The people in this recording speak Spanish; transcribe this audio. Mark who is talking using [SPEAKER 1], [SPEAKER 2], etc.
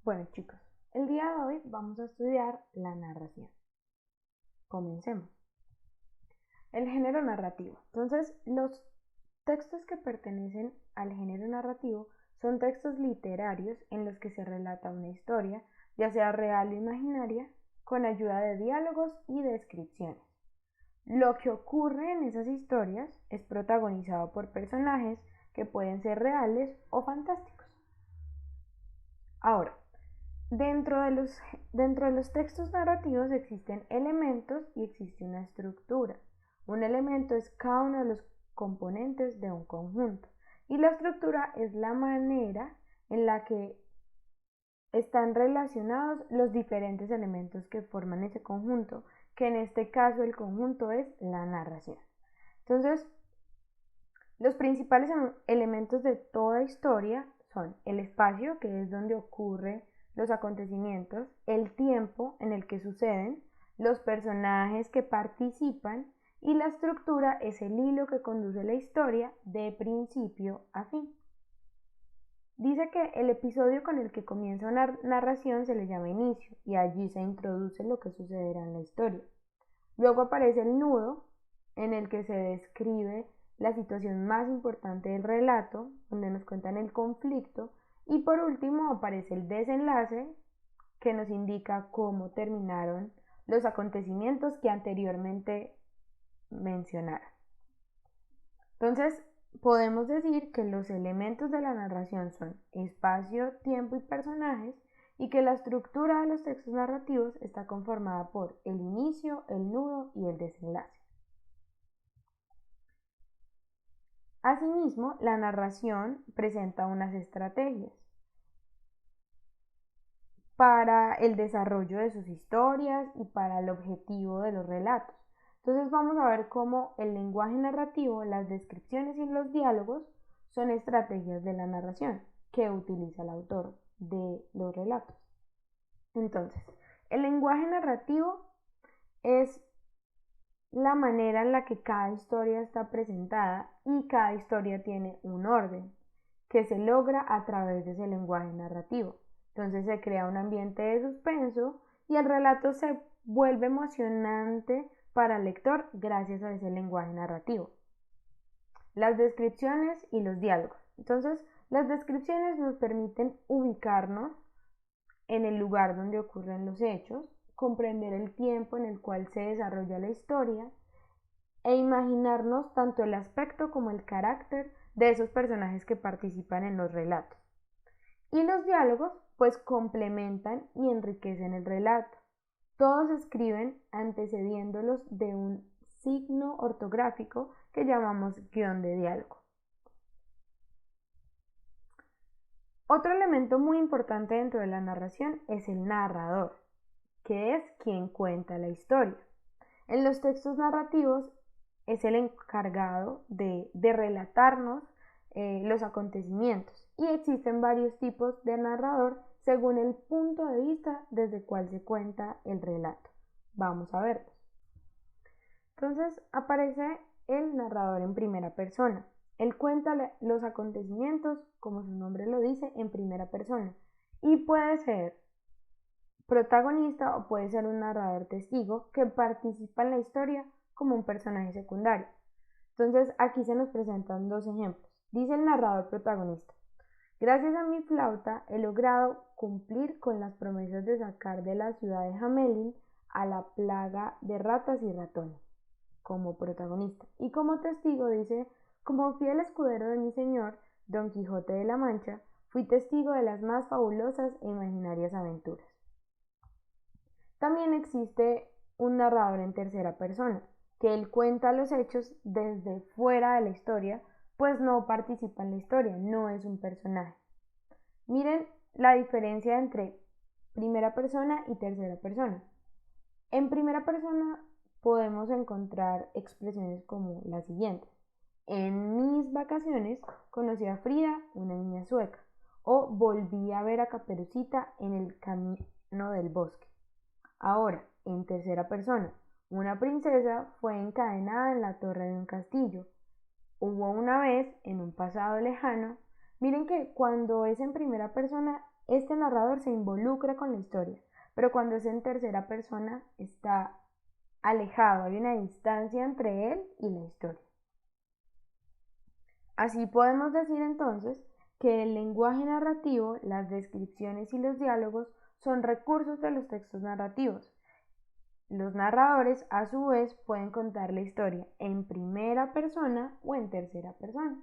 [SPEAKER 1] Bueno chicos, el día de hoy vamos a estudiar la narración. Comencemos. El género narrativo. Entonces, los textos que pertenecen al género narrativo son textos literarios en los que se relata una historia, ya sea real o imaginaria, con ayuda de diálogos y descripciones. Lo que ocurre en esas historias es protagonizado por personajes que pueden ser reales o fantásticos. Ahora, Dentro de los textos narrativos existen elementos y existe una estructura. Un elemento es cada uno de los componentes de un conjunto y la estructura es la manera en la que están relacionados los diferentes elementos que forman ese conjunto, que en este caso el conjunto es la narración. Entonces, los principales elementos de toda historia son el espacio, que es donde ocurre los acontecimientos, el tiempo en el que suceden, los personajes que participan y la estructura es el hilo que conduce la historia de principio a fin. Dice que el episodio con el que comienza una narración se le llama inicio y allí se introduce lo que sucederá en la historia. Luego aparece el nudo, en el que se describe la situación más importante del relato, donde nos cuentan el conflicto, y por último aparece el desenlace, que nos indica cómo terminaron los acontecimientos que anteriormente mencionaron. Entonces, podemos decir que los elementos de la narración son espacio, tiempo y personajes, y que la estructura de los textos narrativos está conformada por el inicio, el nudo y el desenlace. Asimismo, la narración presenta unas estrategias para el desarrollo de sus historias y para el objetivo de los relatos. Entonces vamos a ver cómo el lenguaje narrativo, las descripciones y los diálogos son estrategias de la narración que utiliza el autor de los relatos. Entonces, el lenguaje narrativo es la manera en la que cada historia está presentada y cada historia tiene un orden que se logra a través de ese lenguaje narrativo. Entonces se crea un ambiente de suspenso y el relato se vuelve emocionante para el lector gracias a ese lenguaje narrativo. Las descripciones y los diálogos. Entonces, las descripciones nos permiten ubicarnos en el lugar donde ocurren los hechos, comprender el tiempo en el cual se desarrolla la historia e imaginarnos tanto el aspecto como el carácter de esos personajes que participan en los relatos. Y los diálogos pues complementan y enriquecen el relato. Todos escriben antecediéndolos de un signo ortográfico que llamamos guión de diálogo. Otro elemento muy importante dentro de la narración es el narrador, que es quien cuenta la historia. En los textos narrativos es el encargado de relatarnos los acontecimientos y existen varios tipos de narrador según el punto de vista desde el cual se cuenta el relato. Vamos a verlos. Entonces aparece el narrador en primera persona. Él cuenta los acontecimientos, como su nombre lo dice, en primera persona y puede ser protagonista o puede ser un narrador testigo que participa en la historia como un personaje secundario. Entonces aquí se nos presentan dos ejemplos. Dice el narrador protagonista: gracias a mi flauta he logrado cumplir con las promesas de sacar de la ciudad de Hamelin a la plaga de ratas y ratones, como protagonista. Y como testigo dice: como fiel escudero de mi señor, Don Quijote de la Mancha, fui testigo de las más fabulosas e imaginarias aventuras. También existe un narrador en tercera persona, que él cuenta los hechos desde fuera de la historia, pues no participa en la historia, no es un personaje. Miren la diferencia entre primera persona y tercera persona. En primera persona podemos encontrar expresiones como las siguientes: en mis vacaciones conocí a Frida, una niña sueca, o volví a ver a Caperucita en el camino del bosque. Ahora, en tercera persona, una princesa fue encadenada en la torre de un castillo. Hubo una vez, en un pasado lejano. Miren que cuando es en primera persona este narrador se involucra con la historia, pero cuando es en tercera persona está alejado, hay una distancia entre él y la historia. Así podemos decir entonces que el lenguaje narrativo, las descripciones y los diálogos son recursos de los textos narrativos. Los narradores, a su vez, pueden contar la historia en primera persona o en tercera persona.